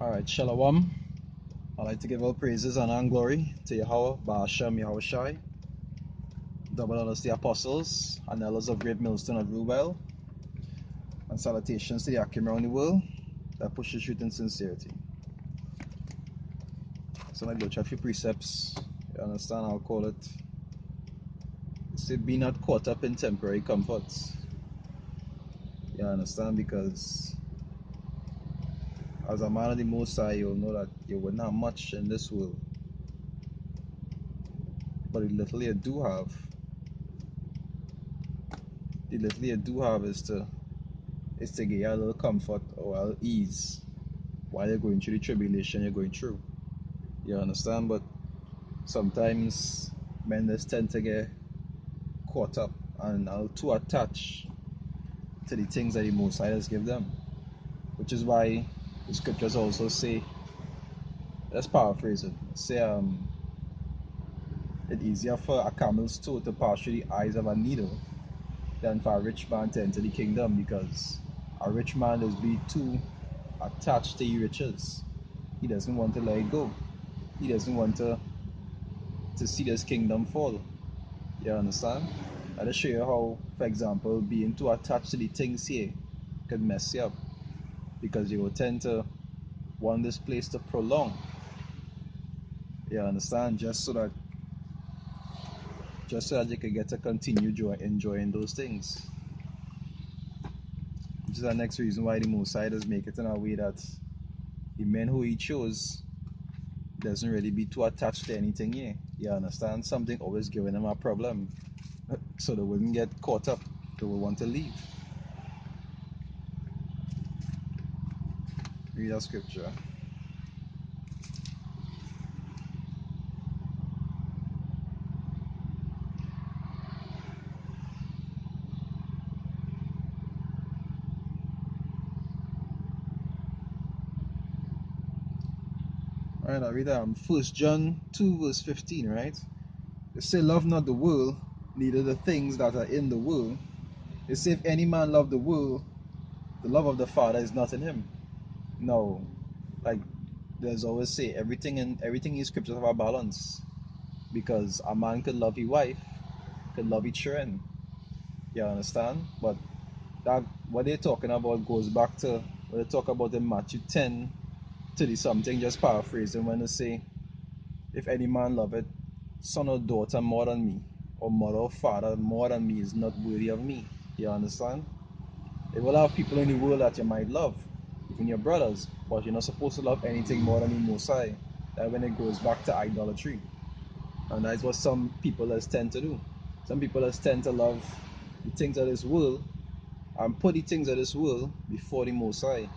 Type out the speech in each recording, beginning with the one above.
Alright, Shalom. I'd like to give all praises, honor, and glory to Yahweh, Ba'ashem Yahushai, double honors to the apostles and elders of Great Millstone of Rubel, and salutations to the Akim around the world that pushes truth and sincerity. So I go chat few precepts, you understand, I'll call it, say be not caught up in temporary comforts. You understand, because as a man of the Most High, you'll know that you will not have much in this world. But the little you do have, is to get you a little comfort or a little ease while you're going through the tribulation you're going through. You understand? But sometimes men just tend to get caught up and too attached to the things that the Most High has give them. Which is why the scriptures also say, let's paraphrase it, say it's easier for a camel's toe to pass through the eyes of a needle than for a rich man to enter the kingdom, because a rich man is be too attached to his riches. He doesn't want to let it go. He doesn't want to see this kingdom fall. You understand? I'll show you how, for example, being too attached to the things here could mess you up, because you will tend to want this place to prolong. You understand? Just so that you can get to continue enjoying those things. Which is the next reason why the Most High does make it in a way that the men who he chose doesn't really be too attached to anything here. You understand? Something always giving them a problem. So they wouldn't get caught up. They will want to leave. Read that scripture. Alright, I read 1 John 2 verse 15, right? It say, love not the world, neither the things that are in the world. It say, if any man love the world, the love of the Father is not in him. No, like there's always say, everything in scriptures have a balance. Because a man could love his wife, could love his children. You understand? But that what they're talking about goes back to what they talk about in Matthew 10 to the something, just paraphrasing, when they say, if any man loveth son or daughter more than me, or mother or father more than me, is not worthy of me. You understand? There will have people in the world that you might love, even your brothers, but you're not supposed to love anything more than the Most High. That when it goes back to idolatry. And that's what some people tend to do. Some people tend to love the things of this world and put the things of this world before the Most High.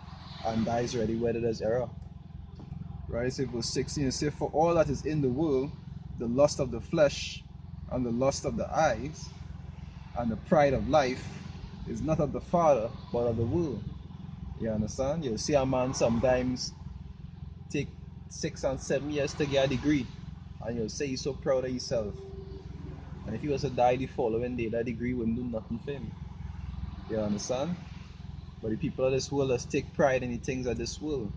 And that is already where there's error. Right? So verse 16, it says, for all that is in the world, the lust of the flesh, and the lust of the eyes, and the pride of life, is not of the Father, but of the world. You understand? You'll see a man sometimes take 6 and 7 years to get a degree, and you'll say he's so proud of himself. And if he was to die the following day, that degree wouldn't do nothing for him. You understand? But the people of this world just take pride in the things of this world.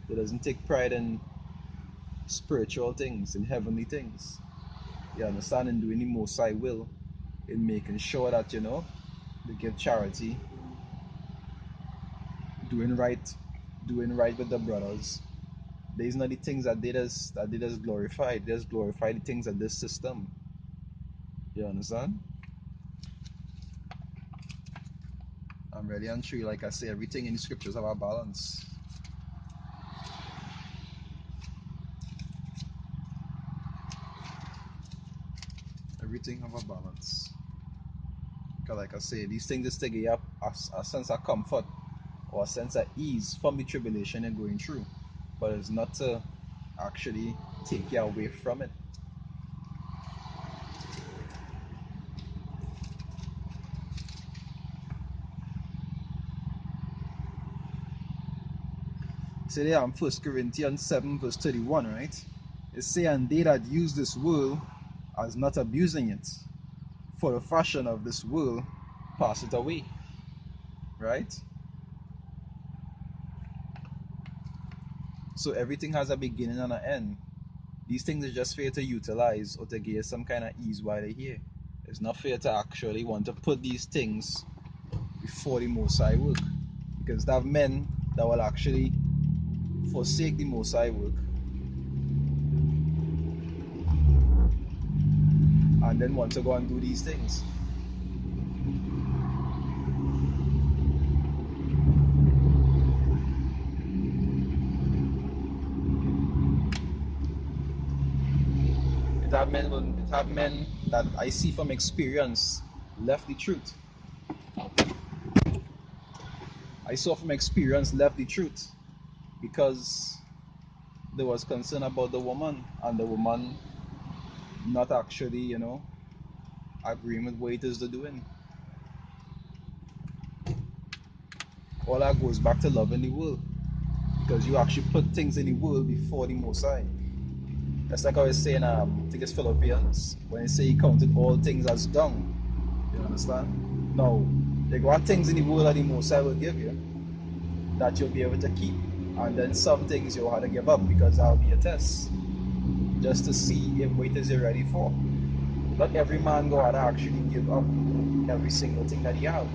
They doesn't take pride in spiritual things, in heavenly things. You understand? In doing the Most High will, in making sure that, they give charity, doing right with the brothers. These are not the things that they just glorify. They just glorify the things of this system. You understand? I'm really and truly, like I say, everything in the scriptures have a balance. Everything have a balance. Because like I say, these things just take you up a sense of comfort or a sense of ease from the tribulation you're going through. But it's not to actually take you away from it. So there in 1 Corinthians 7 verse 31, right? It say, and they that use this world as not abusing it, for the fashion of this world pass it away. Right? So everything has a beginning and an end. These things are just for you to utilize or to get some kind of ease while they're here. It's not fair to actually want to put these things before the Most High work. Because there are men that will actually forsake the Most High work and then want to go and do these things. It have men that I see from experience left the truth. I saw from experience left the truth because there was concern about the woman and the woman not actually, agreeing with what it is they're doing. All that goes back to loving the world because you actually put things in the world before the Most High. That's like I was saying, I think it's Philippians, when they say he counted all things as dung. You understand? No, there are things in the world that the Most High will give you that you'll be able to keep, and then some things you'll have to give up because that'll be a test, just to see if what it is you're ready for. Not every man go out to actually give up every single thing that he have.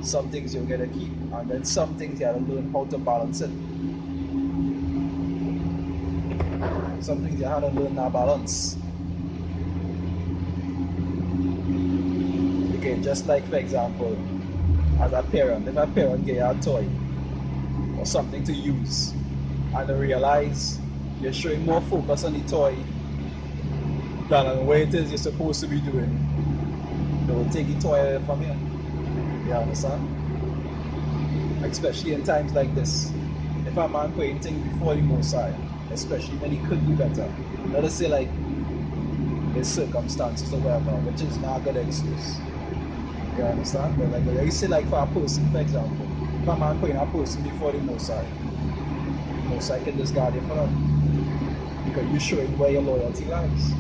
Some things you'll get to keep, and then some things you have to learn how to balance it. Some things you have to learn that balance. Okay, just like for example, as a parent, if a parent get you a toy or something to use, and they realize you're showing more focus on the toy than on what it is you're supposed to be doing, they will take the toy away from you. You understand? Especially in times like this. If a man putting things before the Most High, especially when he could do better. Let us say like his circumstances or whatever, which is not a good excuse. You understand? But like you say like for a person, for example, if a man putting a person before the Most High, the Most High can discard you for that. Because you're showing where your loyalty lies.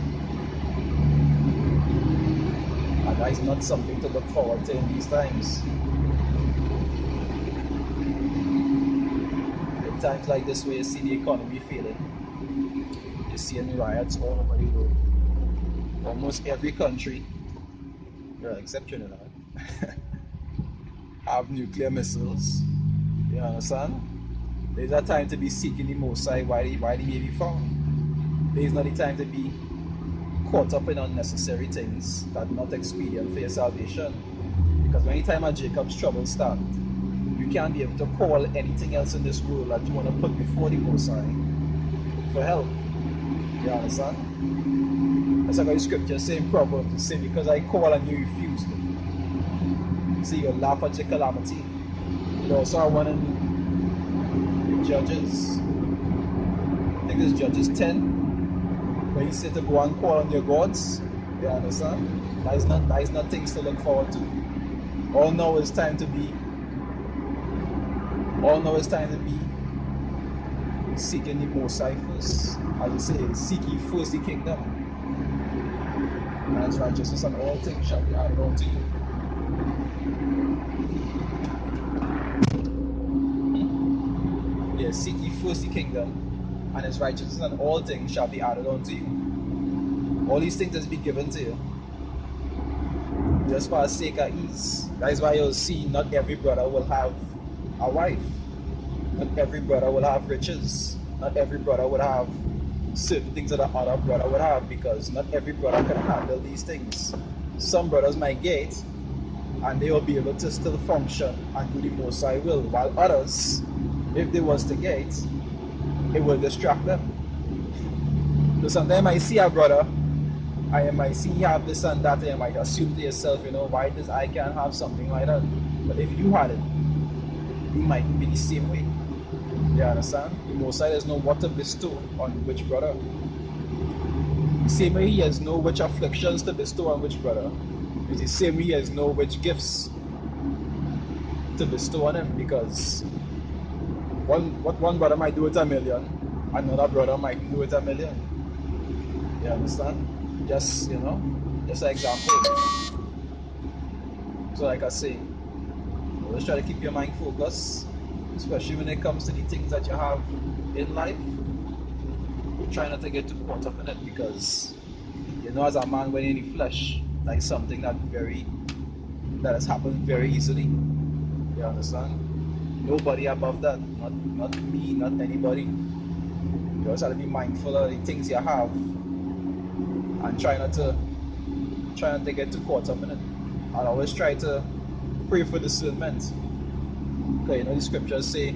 And that is not something to look forward to in these times. In times like this where you see the economy failing, you're seeing riots all over the world. Almost every country, well, except Trinidad, have nuclear missiles. You understand? There's a time to be seeking the Most High while he may be found. There's not the time to be caught up in unnecessary things that are not expedient for your salvation. Because when the time of Jacob's trouble start, you can't be able to call anything else in this world that you want to put before the Most High for help. You understand? That's like the scripture saying in Proverbs, it say, because I call and you refused. See, you'll laugh at your calamity. You also have one in Judges, I think it's Judges 10, where he said to go and call on your gods. You understand? That is not things to look forward to. All now is time to be seeking the Most High first. As it says, seek ye first the kingdom, and his righteousness, and all things shall be added unto you. Yes, seek ye first the kingdom, and his righteousness, and all things shall be added unto you. All these things has been given to you just for the sake of ease. That is why you'll see not every brother will have a wife. Not every brother will have riches. Not every brother would have certain things that the other brother would have, because not every brother can handle these things. Some brothers might get it, and they will be able to still function and do the Most High will, while others, if they was to get it, it will distract them. So sometimes I see a brother, I might see you have this and that, and you might assume to yourself, why does I can't have something like that? But if you had it, you might be the same way. You understand? The Most High does know what to bestow on which brother. The same way he has know which afflictions to bestow on which brother, it's the same way he has know which gifts to bestow on him, because what one brother might do with $1 million, another brother might do with $1 million. You understand? Just an example. So like I say, always try to keep your mind focused. especially when it comes to the things that you have in life. Try not to get too caught up in it, because you know, as a man when in the flesh, like something that has happened very easily. You understand? Nobody above that, not me, not anybody. You also have to be mindful of the things you have and try not to get too caught up in it. I always try to pray for discernment. Because you know the scriptures say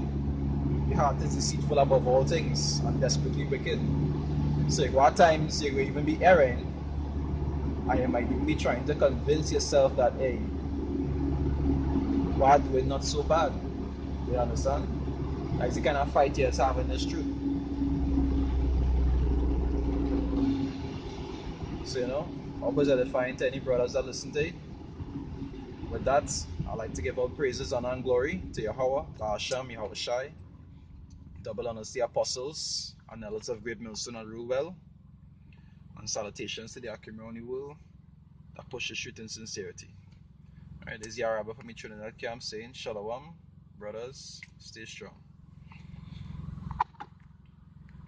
the heart is deceitful above all things and desperately wicked. So at times you will even be erring, and you might even be trying to convince yourself that, hey, what we're not so bad. You understand? That's the kind of fight you're having this truth. So you know, always edifying to any brothers that listen to it. With that, I'd like to give all praises, honor, and glory to Yahweh, Bahasham, Yahweh Shai, double honors to the apostles, and elders of Great Millstone and Rulewell, and salutations to the Akimroni world that pushes truth in sincerity. Alright, this is Yarabba from Trinidad Camp saying, Shalom, brothers, stay strong.